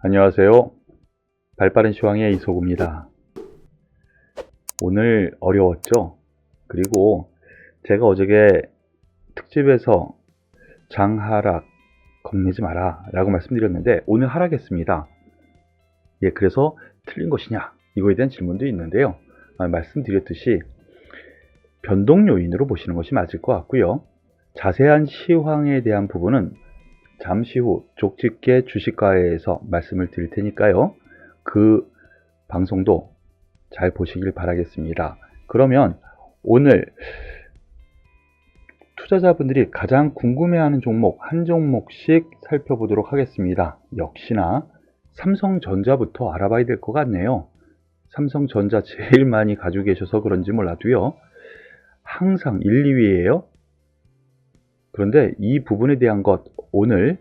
안녕하세요. 발빠른 시황의 이소구입니다. 오늘 어려웠죠? 그리고 제가 어저께 특집에서 장하락 겁내지 마라 라고 말씀드렸는데 오늘 하락했습니다. 그래서 틀린 것이냐 이거에 대한 질문도 있는데요. 말씀드렸듯이 변동 요인으로 보시는 것이 맞을 것 같고요. 자세한 시황에 대한 부분은 잠시 후 족집게 주식과에서 말씀을 드릴 테니까요. 그 방송도 잘 보시길 바라겠습니다. 그러면 오늘 투자자분들이 가장 궁금해하는 종목 한 종목씩 살펴보도록 하겠습니다. 역시나 삼성전자부터 알아봐야 될 것 같네요. 삼성전자 제일 많이 가지고 계셔서 그런지 몰라도요. 항상 1, 2위예요. 그런데 이 부분에 대한 것 오늘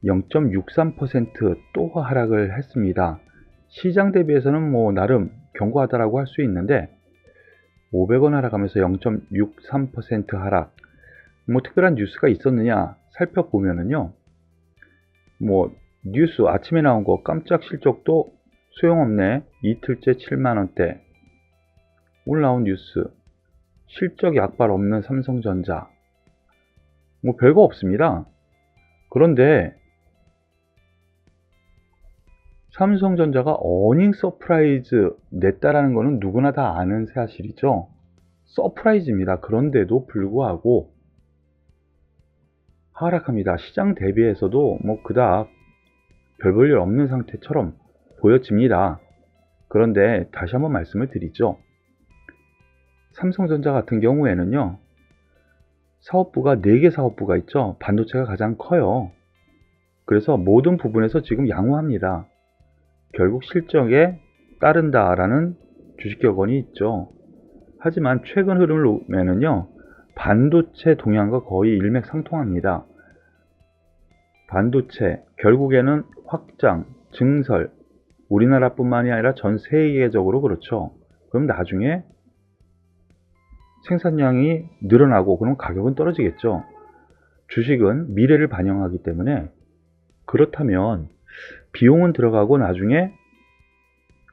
0.63% 또 하락을 했습니다. 시장 대비해서는 나름 견고하다라고 할 수 있는데 500원 하락하면서 0.63% 하락. 특별한 뉴스가 있었느냐 살펴보면은요. 뉴스 아침에 나온 거 깜짝 실적도 소용없네. 이틀째 7만원대. 오늘 나온 뉴스 실적 약발 없는 삼성전자. 별거 없습니다. 그런데 삼성전자가 어닝 서프라이즈 냈다라는 것은 누구나 다 아는 사실이죠. 서프라이즈입니다. 그런데도 불구하고 하락합니다. 시장 대비해서도 그닥 별 볼 일 없는 상태처럼 보여집니다. 그런데 다시 한번 말씀을 드리죠. 삼성전자 같은 경우에는요. 사업부가 4개 사업부가 있죠. 반도체가 가장 커요. 그래서 모든 부분에서 지금 양호합니다. 결국 실적에 따른다라는 주식 격언이 있죠. 하지만 최근 흐름을 보면은요. 반도체 동향과 거의 일맥상통합니다. 반도체 결국에는 확장, 증설, 우리나라뿐만이 아니라 전 세계적으로 그렇죠. 그럼 나중에 생산량이 늘어나고 그럼 가격은 떨어지겠죠. 주식은 미래를 반영하기 때문에 그렇다면 비용은 들어가고 나중에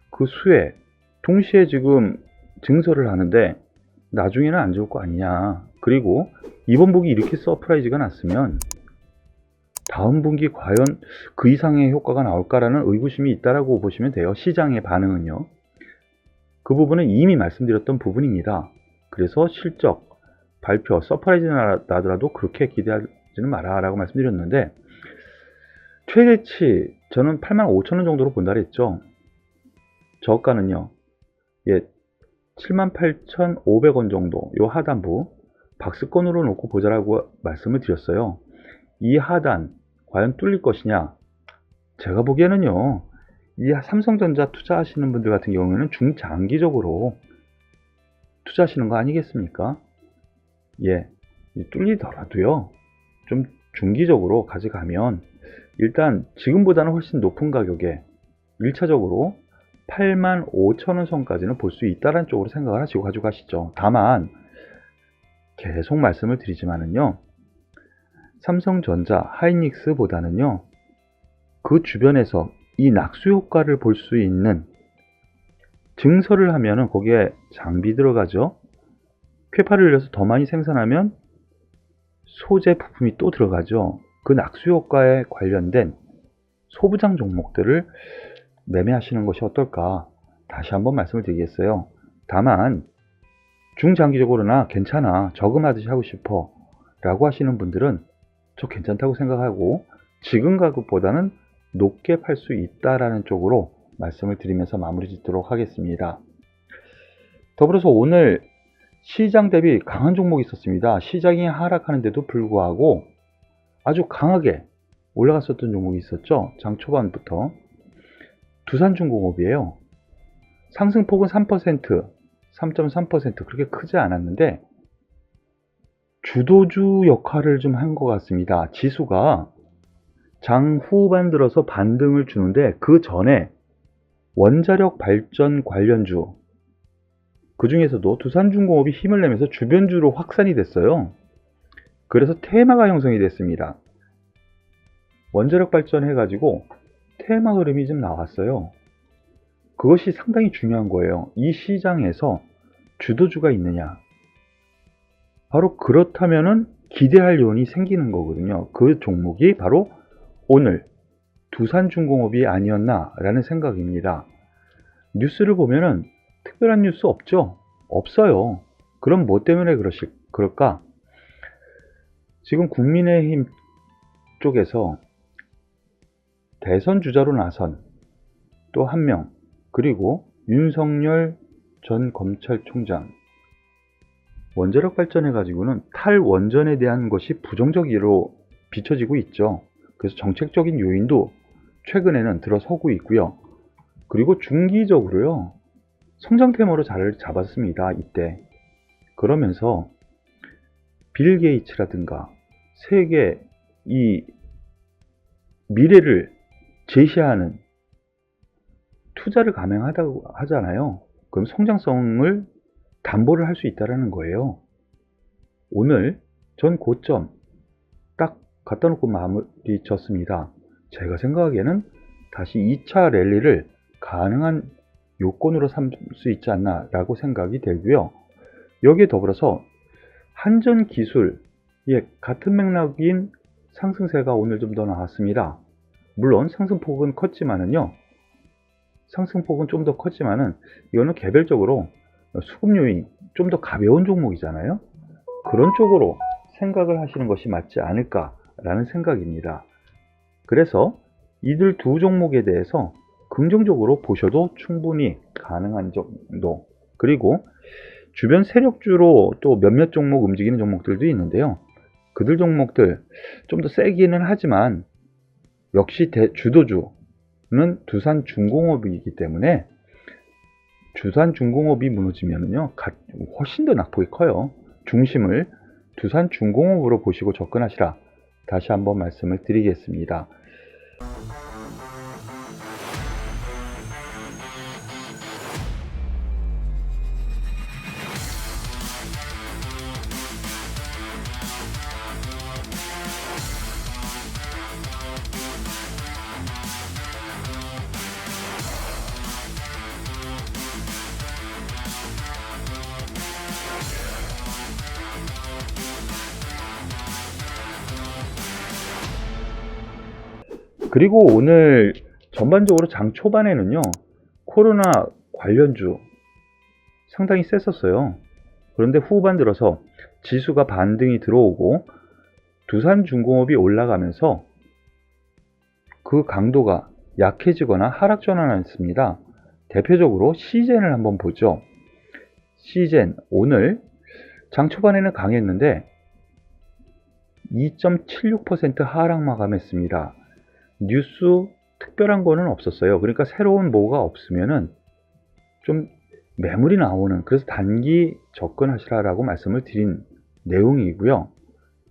그 수에 동시에 지금 증설을 하는데 나중에는 안 좋을 거 아니냐. 그리고 이번 분기 이렇게 서프라이즈가 났으면 다음 분기 과연 그 이상의 효과가 나올까라는 의구심이 있다라고 보시면 돼요. 시장의 반응은요. 그 부분은 이미 말씀드렸던 부분입니다. 그래서 실적 발표 서프라이즈 나더라도 그렇게 기대하지는 마라 라고 말씀드렸는데 최대치 저는 85,000원 정도로 본다 그랬죠. 저가는요. 78,500원 정도 요 하단부 박스권으로 놓고 보자라고 말씀을 드렸어요. 이 하단 과연 뚫릴 것이냐. 제가 보기에는요. 이 삼성전자 투자하시는 분들 같은 경우에는 중장기적으로 투자하시는 거 아니겠습니까? 뚫리더라도요. 좀 중기적으로 가져가면 일단 지금보다는 훨씬 높은 가격에 1차적으로 85,000원 선까지는 볼 수 있다는 쪽으로 생각을 하시고 가져가시죠. 다만 계속 말씀을 드리지만은요. 삼성전자, 하이닉스보다는요. 그 주변에서 이 낙수 효과를 볼 수 있는 증설을 하면은 거기에 장비 들어가죠. 쾌파를 늘려서 더 많이 생산하면 소재 부품이 또 들어가죠. 그 낙수 효과에 관련된 소부장 종목들을 매매하시는 것이 어떨까 다시 한번 말씀을 드리겠어요. 다만 중장기적으로나 괜찮아 저금하듯이 하고 싶어 라고 하시는 분들은 저 괜찮다고 생각하고 지금 가격보다는 높게 팔 수 있다라는 쪽으로 말씀을 드리면서 마무리 짓도록 하겠습니다. 더불어서 오늘 시장 대비 강한 종목이 있었습니다. 시장이 하락하는데도 불구하고 아주 강하게 올라갔었던 종목이 있었죠. 장 초반부터. 두산중공업이에요. 상승폭은 3%, 3.3% 그렇게 크지 않았는데 주도주 역할을 좀 한 것 같습니다. 지수가 장 후반 들어서 반등을 주는데 그 전에 원자력 발전 관련주 그 중에서도 두산중공업이 힘을 내면서 주변주로 확산이 됐어요. 그래서 테마가 형성이 됐습니다. 원자력 발전해가지고 테마 흐름이 좀 나왔어요. 그것이 상당히 중요한 거예요. 이 시장에서 주도주가 있느냐. 바로 그렇다면은 기대할 요인이 생기는 거거든요. 그 종목이 바로 오늘 두산중공업이 아니었나라는 생각입니다. 뉴스를 보면은 특별한 뉴스 없죠? 없어요. 그럼 뭐 때문에 그럴까? 지금 국민의힘 쪽에서 대선 주자로 나선 또 한 명, 그리고 윤석열 전 검찰총장, 원자력 발전해 가지고는 탈원전에 대한 것이 부정적으로 비춰지고 있죠. 그래서 정책적인 요인도 최근에는 들어서고 있고요. 그리고 중기적으로요, 성장 테마로 자리를 잡았습니다. 이때. 그러면서 빌 게이츠라든가 세계 이 미래를 제시하는 투자를 감행하다고 하잖아요. 그럼 성장성을 담보를 할 수 있다는 거예요. 오늘 전 고점 딱 갖다 놓고 마무리 쳤습니다. 제가 생각하기에는 다시 2차 랠리를 가능한 요건으로 삼을 수 있지 않나 라고 생각이 되고요. 여기에 더불어서 한전기술, 같은 맥락인 상승세가 오늘 좀 더 나왔습니다. 물론 상승폭은 컸지만은요, 상승폭은 좀 더 컸지만은 이거는 개별적으로 수급 요인 좀 더 가벼운 종목이잖아요. 그런 쪽으로 생각을 하시는 것이 맞지 않을까라는 생각입니다. 그래서 이들 두 종목에 대해서 긍정적으로 보셔도 충분히 가능한 정도, 그리고 주변 세력주로 또 몇몇 종목 움직이는 종목들도 있는데요. 그들 종목들 좀 더 세기는 하지만 역시 주도주는 두산중공업이기 때문에 두산중공업이 무너지면요, 훨씬 더 낙폭이 커요. 중심을 두산중공업으로 보시고 접근하시라. 다시 한번 말씀을 드리겠습니다. 그리고 오늘 전반적으로 장 초반에는요, 코로나 관련주 상당히 셌었어요. 그런데 후반 들어서 지수가 반등이 들어오고 두산중공업이 올라가면서 그 강도가 약해지거나 하락 전환했습니다. 대표적으로 시젠을 한번 보죠. 시젠 오늘 장 초반에는 강했는데 2.76% 하락 마감했습니다. 뉴스 특별한 거는 없었어요. 그러니까 새로운 뭐가 없으면은 좀 매물이 나오는, 그래서 단기 접근하시라라고 말씀을 드린 내용이고요.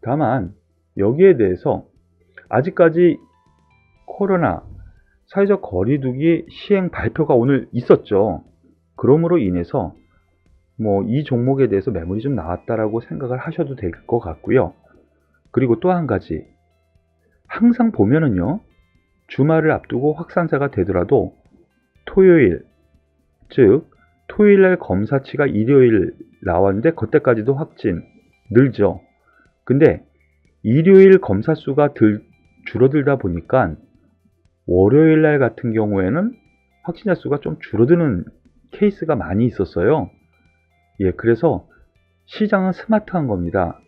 다만 여기에 대해서 아직까지 코로나 사회적 거리두기 시행 발표가 오늘 있었죠. 그러므로 인해서 뭐 이 종목에 대해서 매물이 좀 나왔다라고 생각을 하셔도 될 것 같고요. 그리고 또 한 가지, 항상 보면은요, 주말을 앞두고 확산세가 되더라도 토요일, 즉 토요일날 검사치가 일요일 나왔는데 그때까지도 확진 늘죠. 근데 일요일 검사 수가 줄어들다 보니까 월요일날 같은 경우에는 확진자 수가 좀 줄어드는 케이스가 많이 있었어요. 그래서 시장은 스마트한 겁니다.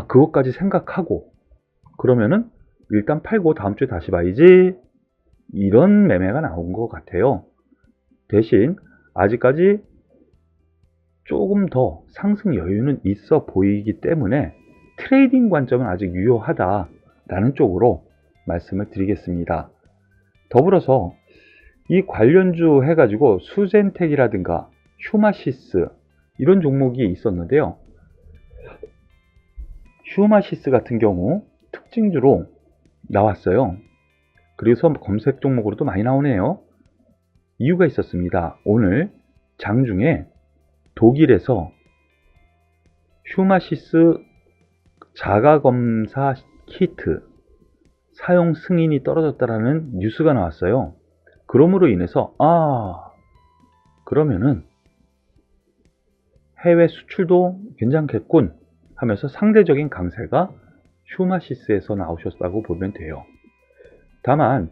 그것까지 생각하고 그러면은 일단 팔고 다음 주에 다시 봐야지, 이런 매매가 나온 것 같아요. 대신 아직까지 조금 더 상승 여유는 있어 보이기 때문에 트레이딩 관점은 아직 유효하다라는 쪽으로 말씀을 드리겠습니다. 더불어서 이 관련주 해가지고 수젠텍이라든가 휴마시스 이런 종목이 있었는데요. 휴마시스 같은 경우 특징주로 나왔어요. 그래서 검색 종목으로도 많이 나오네요. 이유가 있었습니다. 오늘 장중에 독일에서 휴마시스 자가검사 키트 사용 승인이 떨어졌다라는 뉴스가 나왔어요. 그러므로 인해서 그러면은 해외 수출도 괜찮겠군 하면서 상대적인 강세가 슈마시스에서 나오셨다고 보면 돼요. 다만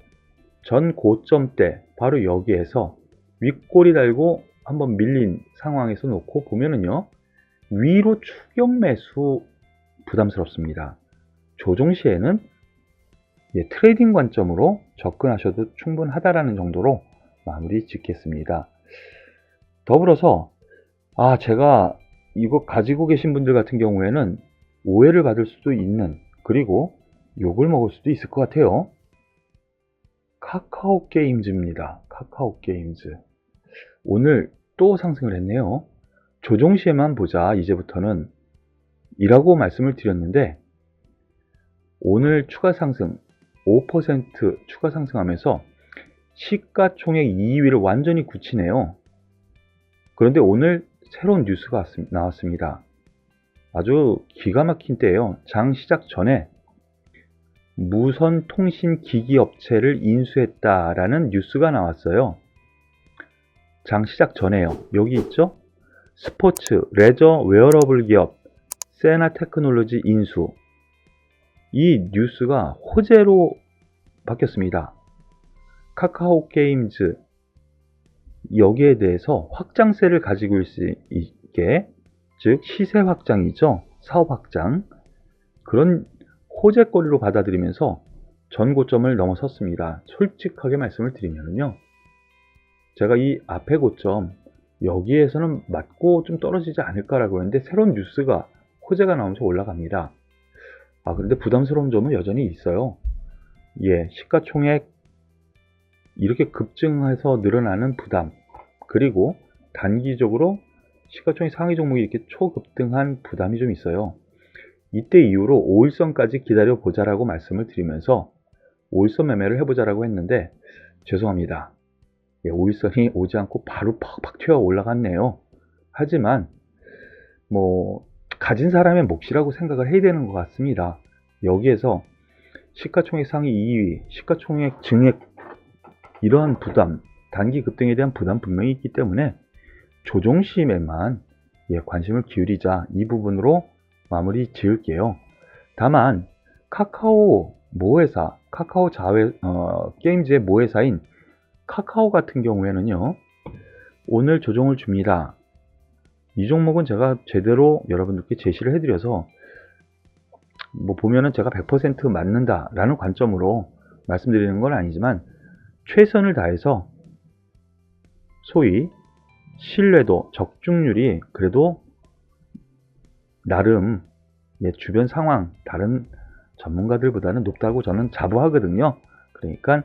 전 고점 때 바로 여기에서 윗꼬리 달고 한번 밀린 상황에서 놓고 보면은요, 위로 추격 매수 부담스럽습니다. 조정 시에는 트레이딩 관점으로 접근하셔도 충분하다라는 정도로 마무리 짓겠습니다. 더불어서 제가 이거 가지고 계신 분들 같은 경우에는 오해를 받을 수도 있는, 그리고 욕을 먹을 수도 있을 것 같아요. 카카오 게임즈입니다. 카카오 게임즈. 오늘 또 상승을 했네요. 조정 시에만 보자, 이제부터는 이라고 말씀을 드렸는데, 오늘 추가 상승 5% 추가 상승하면서 시가총액 2위를 완전히 굳히네요. 그런데 오늘 새로운 뉴스가 나왔습니다. 아주 기가 막힌 때예요. 장 시작 전에 무선 통신 기기 업체를 인수했다라는 뉴스가 나왔어요. 장 시작 전에요. 여기 있죠? 스포츠, 레저, 웨어러블 기업 세나 테크놀로지 인수. 이 뉴스가 호재로 바뀌었습니다. 카카오 게임즈 여기에 대해서 확장세를 가지고 있게, 즉 시세 확장이죠. 사업 확장. 그런 호재거리로 받아들이면서 전 고점을 넘어섰습니다. 솔직하게 말씀을 드리면요, 제가 이 앞에 고점 여기에서는 맞고 좀 떨어지지 않을까라고 했는데 새로운 뉴스가 호재가 나오면서 올라갑니다. 그런데 부담스러운 점은 여전히 있어요. 시가총액 이렇게 급증해서 늘어나는 부담, 그리고 단기적으로 시가총액 상위 종목이 이렇게 초급등한 부담이 좀 있어요. 이때 이후로 5일선까지 기다려보자라고 말씀을 드리면서 5일선 매매를 해보자라고 했는데 죄송합니다. 5일선이 오지 않고 바로 팍팍 튀어 올라갔네요. 하지만 가진 사람의 몫이라고 생각을 해야 되는 것 같습니다. 여기에서 시가총액 상위 2위, 시가총액 증액, 이러한 부담, 단기 급등에 대한 부담 분명히 있기 때문에 조정 시에만 관심을 기울이자, 이 부분으로 마무리 지을게요. 다만 카카오 모회사, 카카오 게임즈의 모회사인 카카오 같은 경우에는요, 오늘 조정을 줍니다. 이 종목은 제가 제대로 여러분들께 제시를 해드려서 보면은 제가 100% 맞는다 라는 관점으로 말씀드리는 건 아니지만, 최선을 다해서 소위 신뢰도, 적중률이 그래도 나름 주변 상황, 다른 전문가들보다는 높다고 저는 자부하거든요. 그러니까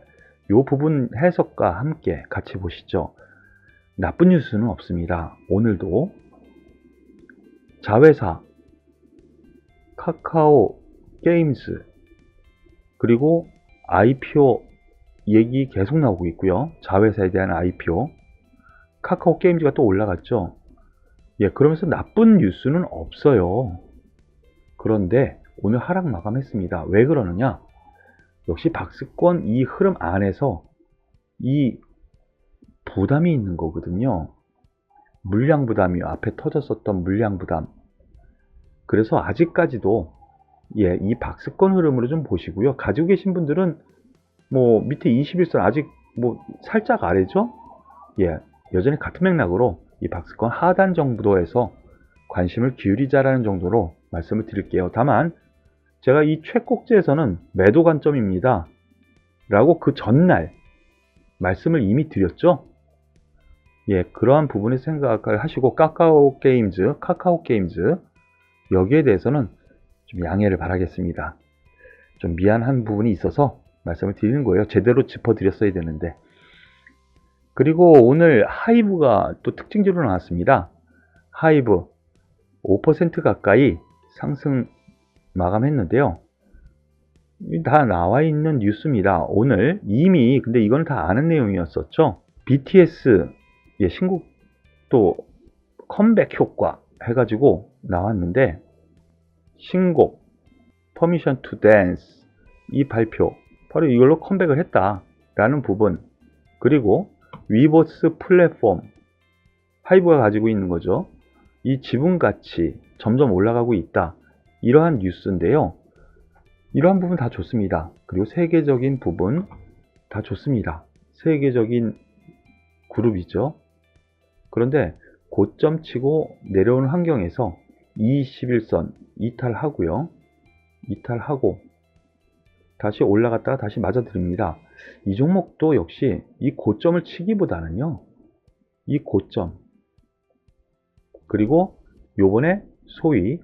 이 부분 해석과 함께 같이 보시죠. 나쁜 뉴스는 없습니다. 오늘도 자회사, 카카오 게임즈, 그리고 IPO 얘기 계속 나오고 있고요. 자회사에 대한 IPO, 카카오 게임즈가 또 올라갔죠. 그러면서 나쁜 뉴스는 없어요. 그런데 오늘 하락 마감했습니다. 왜 그러느냐? 역시 박스권 이 흐름 안에서 이 부담이 있는 거거든요. 물량 부담이요. 앞에 터졌었던 물량 부담. 그래서 아직까지도 이 박스권 흐름으로 좀 보시고요. 가지고 계신 분들은 밑에 21선 아직 살짝 아래죠? 여전히 같은 맥락으로 이 박스권 하단 정도에서 관심을 기울이자라는 정도로 말씀을 드릴게요. 다만 제가 이 최꼭지에서는 매도 관점입니다 라고 그 전날 말씀을 이미 드렸죠. 그러한 부분에 생각을 하시고 카카오 게임즈 여기에 대해서는 좀 양해를 바라겠습니다. 좀 미안한 부분이 있어서 말씀을 드리는 거예요. 제대로 짚어드렸어야 되는데. 그리고 오늘 하이브가 또 특징적으로 나왔습니다. 하이브 5% 가까이 상승 마감했는데요. 다 나와 있는 뉴스입니다. 오늘 이미, 근데 이건 다 아는 내용이었었죠. BTS 신곡 또 컴백 효과 해가지고 나왔는데, 신곡 퍼미션 투 댄스 이 발표 바로 이걸로 컴백을 했다라는 부분, 그리고 위버스 플랫폼, 하이브가 가지고 있는 거죠. 이 지분 가치 점점 올라가고 있다. 이러한 뉴스인데요. 이러한 부분 다 좋습니다. 그리고 세계적인 부분 다 좋습니다. 세계적인 그룹이죠. 그런데 고점 치고 내려오는 환경에서 21선 이탈하고요. 이탈하고 다시 올라갔다가 다시 맞아들입니다. 이 종목도 역시 이 고점을 치기보다는요, 이 고점, 그리고 요번에 소위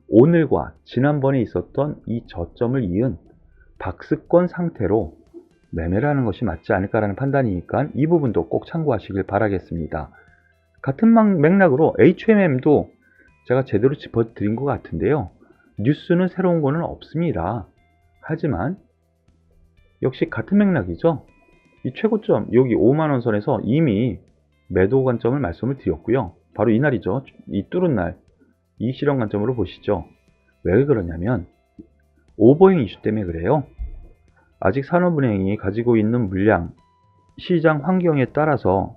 오늘과 지난번에 있었던 이 저점을 이은 박스권 상태로 매매를 하는 것이 맞지 않을까라는 판단이니까 이 부분도 꼭 참고하시길 바라겠습니다. 같은 맥락으로 HMM도 제가 제대로 짚어드린 것 같은데요. 뉴스는 새로운 거는 없습니다. 하지만 역시 같은 맥락이죠. 이 최고점 여기 5만원 선에서 이미 매도 관점을 말씀을 드렸고요. 바로 이날이죠. 이 뚫은 날, 이 실현 관점으로 보시죠. 왜 그러냐면 오버행 이슈 때문에 그래요. 아직 산업은행이 가지고 있는 물량, 시장 환경에 따라서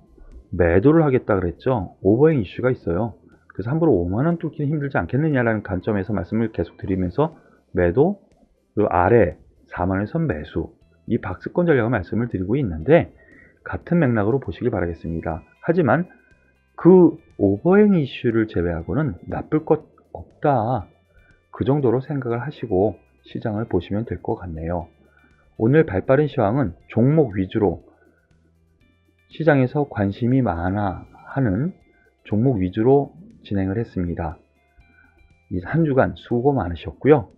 매도를 하겠다 그랬죠. 오버행 이슈가 있어요. 그래서 함부로 5만원 뚫기는 힘들지 않겠느냐라는 관점에서 말씀을 계속 드리면서 매도, 그 아래 4만원 선 매수, 이 박스권 전략을 말씀을 드리고 있는데 같은 맥락으로 보시길 바라겠습니다. 하지만 그 오버행 이슈를 제외하고는 나쁠 것 없다. 그 정도로 생각을 하시고 시장을 보시면 될 것 같네요. 오늘 발빠른 시황은 종목 위주로 시장에서 관심이 많아 하는 종목 위주로 진행을 했습니다. 이 한 주간 수고 많으셨고요.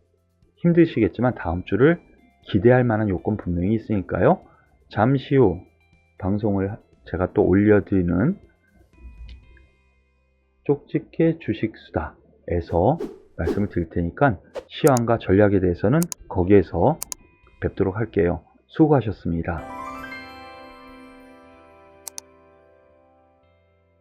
힘드시겠지만 다음 주를 기대할 만한 요건 분명히 있으니까요. 잠시 후 방송을 제가 또 올려드리는 쪽집게 주식수다에서 말씀을 드릴 테니까 시황과 전략에 대해서는 거기에서 뵙도록 할게요. 수고하셨습니다.